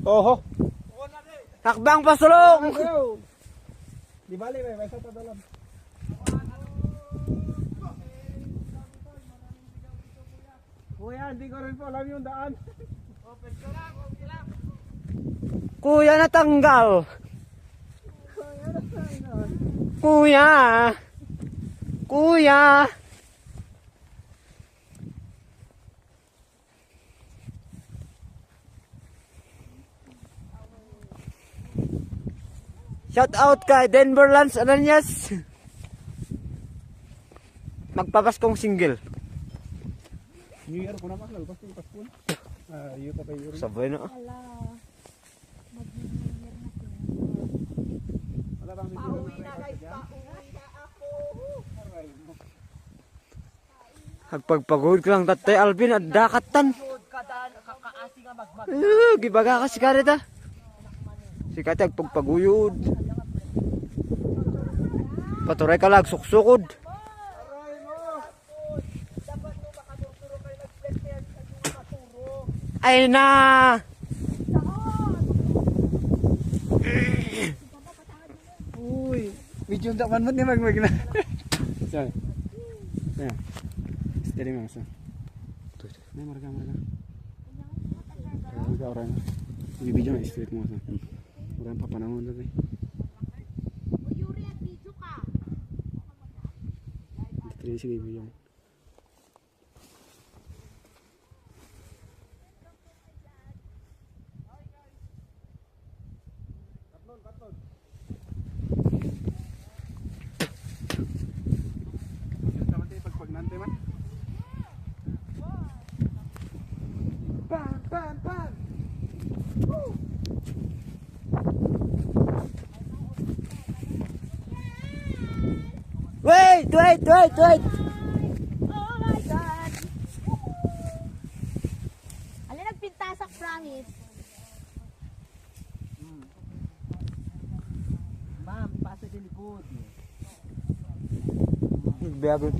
Oho. Hakbang pasulong! Di bali, may sa tadalan. Kuya, hindi ko rin po alam yung daan. Kuya natanggal! Kuya! Kuya! Shout out kay Denver Lance Ananias. Magpapaskong single. New Year ko na mas, lalabas yung Pasko. Iyo pa kayo rin. Sabay na. Wala bang video Pauwi na guys, pauwi na ako. Hagpagpagod ka lang tatay Alvin at dakatan. Kakaasi nga magmag. Gibaga ka si Karita. Si Karita hagpagpaguyod. Paturay ka lang suksukod. Ay na! Uy, video tak man ni mag na. Saan? Ya. Steady mo sa. May marga. Marga orang. Ini video na straight mo sa. Orang papanahon na rin. Yuri at video ka. Sige video. Wait! Oh my God. Alin nagpintasak, promise. Ma'am, pasa sa likod. Bago.